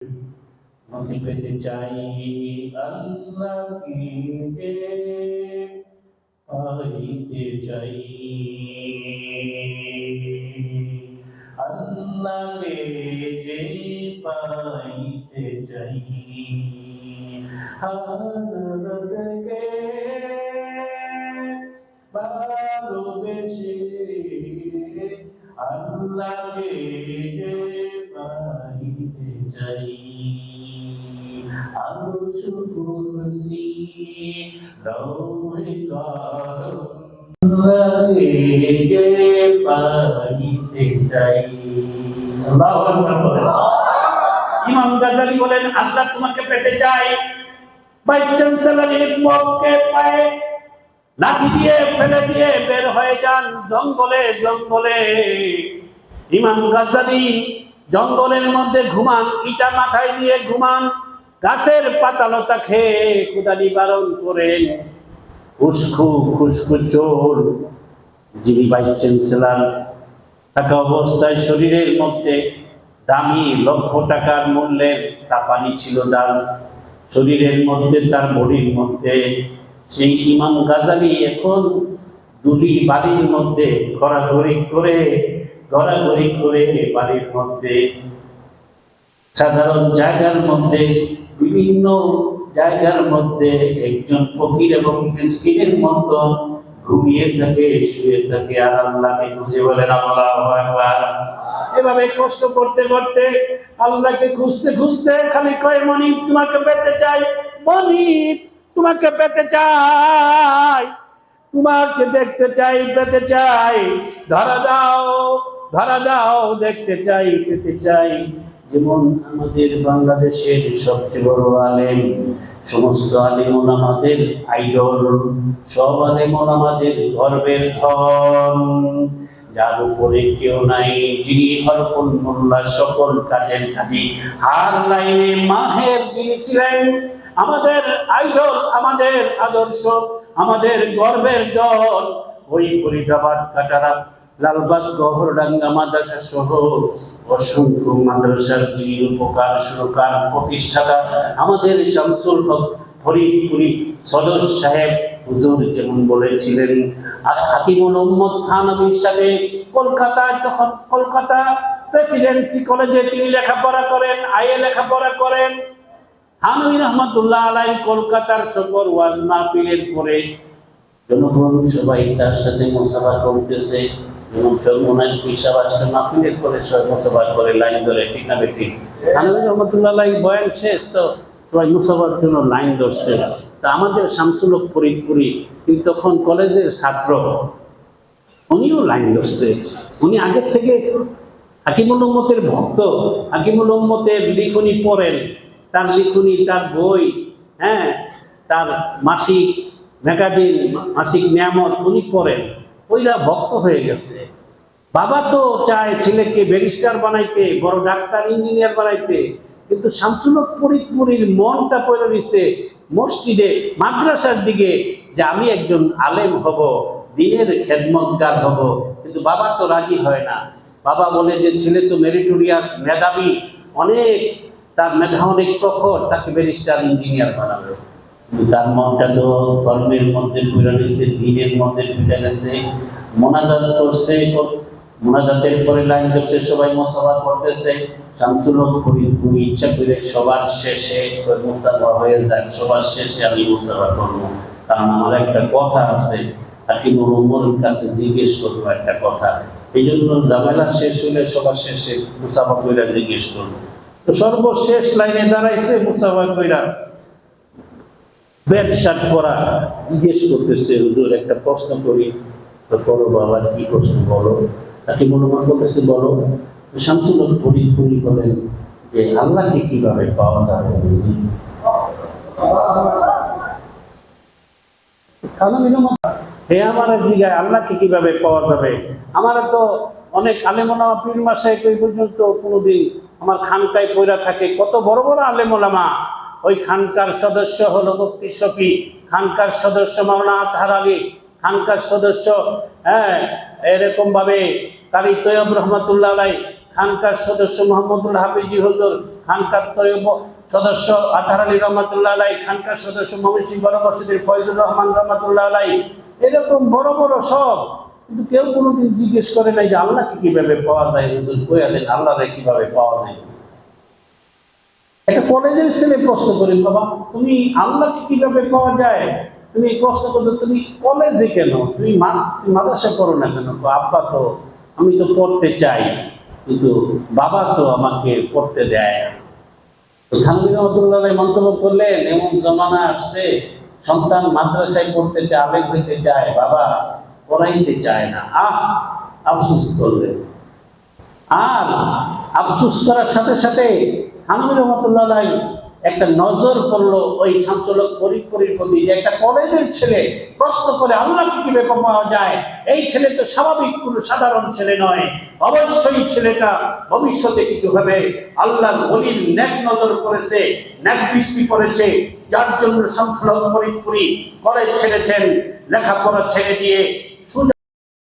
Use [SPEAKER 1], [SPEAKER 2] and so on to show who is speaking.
[SPEAKER 1] আমাকে পেতে চাই আল্লাহকে যে পাইতে চাই আল্লাহকে যে পাইতে চাই হযরতকে ভালোবেসে আল্লাহকে যে পাইতে চাই আরশ কুরসি লৌহে কলম আল্লাহকে যে পাইতে চাই। আল্লাহু আকবার বলেন। ইমাম গাজ্জালী বলেন আল্লাহ তোমাকে পেতে চাই। ভাইস চ্যান্সেলরের পক্ষে পায়ে লাঠি দিয়ে ফেলে দিয়ে বের হয়ে যান জঙ্গলে জঙ্গলে। ইমাম গাজ্জালী জঙ্গলের মধ্যে ঘুমান, ইটা মাথায় দিয়ে ঘুমান, গাছের পাতালতা খেয়ে ক্ষুধা নিবারণ করেন। খুশকু খুশকু চোর যিনি ভাইস চ্যান্সেলর থাকা অবস্থায় শরীরের মধ্যে দামি লক্ষ টাকার মূল্যের সাফানি ছিল তার শরীরের মধ্যে, তার বডির মধ্যে। সেই ইমাম গাজ্জালী এখন দুলি বাড়ির মধ্যে ঘোরাঘুরি করে বাড়ির মধ্যে সাধারণ জায়গার মধ্যে বিভিন্ন জায়গার মধ্যে একজন ফকির এবং মিসকিনের মতো ঘুমিয়ে থাকে, শুয়ে থাকে আর আল্লাহকে খুঁজে বলেন আল্লাহু আকবার। এভাবে কষ্ট করতে করতে আল্লাহকে খুঁজতে খুঁজতে খালি কয় মনিব তোমাকে পেতে চাই, মনিব তোমাকে পেতে চাই, তোমাকে দেখতে চাই, পেতে চাই, ধরা দাও দেখতে চাই, পেতে চাই। যেমন আমাদের বাংলাদেশের সবচেয়ে বড় আলেম, সমস্ত আলেম ওলামাদের আইডল, সব আলেম ওলামাদের গর্বের ধন, যার উপরে কেউ নাই, যিনি হরফুল মোল্লা, সকল কাজের কাজী, হার লাইনে মাহের যিনি ছিলেন, আমাদের আইডল, আমাদের আদর্শ, আমাদের গর্বের দল। ওই ফরিদাবাদ, কাটারা, লালবাগ, গহরডাঙ্গা মাদ্রাসা সহ অসংখ্য মাদ্রাসার যিনি উপকার সুরকার প্রতিষ্ঠাতা আমাদের শামসুল হক ফরিদপুরি সদর সাহেব হুজুর যেমন বলেছিলেন, হাকিমুল উম্মত থানভীর সাথে কলকাতায়, তখন কলকাতা প্রেসিডেন্সি কলেজে তিনি লেখাপড়া করেন, আইএ লেখাপড়া করেন। থানভী রহমতুল্লাহ আলাইহি কলকাতার সফর ওয়াজ মাহফিলের পরে জনগণ সবাই তার সাথে মুসাফা করতেছে, যেমন চরমোনাই পিসাব আসলে মাহফিলের পরে সবাই মুসাফা করে লাইন ধরে, ঠিক না বেঠিক? থানভী রহমতুল্লাহ আলাইহি বয়ান শেষ তো সবাই মুসাফার জন্য লাইন ধরছে। তা আমাদের শামসুল হক ফরিদপুরি তিনি তখন কলেজের ছাত্র, উনিও লাইন ধরছে। উনি আগের থেকে হাকিমুল উম্মতের ভক্ত, হাকিমুল উম্মতের লিখনি পড়েন, তার লিখনি, তার বই, তার মাসিক ম্যাগাজিন, মাসিক নিয়ামত উনি পড়েন, ওইরা ভক্ত হয়ে গেছে। বাবা তো চায় ছেলেকে ব্যারিস্টার বানাইতে, বড় ডাক্তার ইঞ্জিনিয়ার বানাইতে, কিন্তু শামসুল হক ফরিদপুরির মনটা পড়ে রয়েছে মসজিদে মাদ্রাসার দিকে, যে আমি একজন আলেম হব, দিনের খেদমতগার হব। কিন্তু বাবা তো রাজি হয় না। বাবা বলে যে ছেলে তো মেরিটোরিয়াস, মেধাবী, অনেক, তার মেধা অনেক প্রখর, তাকে ব্যারিস্টার ইঞ্জিনিয়ার বানাবে। কিন্তু তার মনটা তো ধর্মের মধ্যে ঘুরে গেছে, দিনের মধ্যে ঢুকে গেছে। মোনাজাত করছে, মোনাজাতের পরে লাইন ধরছে, সবাই মুসাফা করতেছে। শামসুল হক ফরিদপুরি ইচ্ছা করে সবার শেষে মুসাফা হয়ে যায়, সবার শেষে আমি মুসাফা করবো, কারণ আমার একটা কথা আছে, হাকিমুল উম্মতের কাছে জিজ্ঞেস করবো একটা কথা। এই জন্য ঝামেলা শেষ হলে সবার শেষে মুসাফা কইরা জিজ্ঞেস করবো। তো সর্বশেষ লাইনে দাঁড়াইছে মুসাফা কইরা, ব্যাট শার্ট পরা, জিজ্ঞেস করতেছে হুজুর একটা প্রশ্ন করি। তো বলো বাবা, কি প্রশ্ন বলো? হাকিমুল উম্মত বলতেছে বলো। শামসুল হক ফরিদপুরি বলেন যে আল্লাহকে কিভাবে পাওয়া যাবে? হে আমার জিগায় আল্লাহকে কিভাবে পাওয়া যাবে? আমার তো অনেক আলেমোলামা পীর মাসায় এই পর্যন্ত কোনোদিন আমার খানকায় পয়রা থাকে, কত বড় বড় আলেমোলামা। ওই খানকার সদস্য হলো মুফতি শফি, খানকার সদস্য মাওলানা আতহার আলী, খানকার সদস্য এরকম ভাবে কারি তৈয়ব রহমতুল্লাহ আলাই, খানকার সদস্য মোহাম্মদুল হাফিজি হুজুর, খানকার তৈব সদস্য আতার আলী রহমতুল্লাহ আলাই, খানকার সদস্য ময়মনসিংহ বড় মসজিদের ফয়জুর রহমান রহমতুল্লাহ আলাই, এরকম বড় বড় সব। কিন্তু কেউ কোনোদিন জিজ্ঞেস করে নাই যে আল্লাহকে কিভাবে পাওয়া যায়, হুজুর কইয়া দেন আল্লাহরে কিভাবে পাওয়া যায়। একটা কলেজের ছেলে প্রশ্ন করি, বাবা তুমি আল্লাহকে কিভাবে পাওয়া যায়, তুমি এই প্রশ্ন করছো, তুমি কলেজে কেন, তুমি মাদ্রাসায় পড়ো না কেন? আব্বা তো, আমি তো পড়তে চাই কিন্তু বাবা তো আমাকে পড়তে দেয় না। তো থানভীর রহমতুল্লাহ মন্তব্য করলেন, এমন জমানা আসছে সন্তান মাদ্রাসায় পড়তে চায়, আবেগ হইতে চায়, বাবা পড়াইতে চায় না। আফসোস করলেন। আর আফসোস করার সাথে সাথে থানভীর রহমতুল্লাহ একটা নজর পড়লো ওই শামসুল ফরিদপুরের প্রতি, যে একটা কলেজের ছেলে প্রশ্ন করে আল্লাহকে কিভাবে পাওয়া যায়। এই ছেলে তো স্বাভাবিক কোনো সাধারণ ছেলে নয়, অবশ্যই ছেলেটা ভবিষ্যতে কিছু হবে। আল্লাহর ওলির নেক নজর করেছে, নেক দৃষ্টি করেছে, যার জন্য শামসুল ফরিদপুরি কলেজ ছেড়েছেন, লেখাপড়া ছেড়ে দিয়ে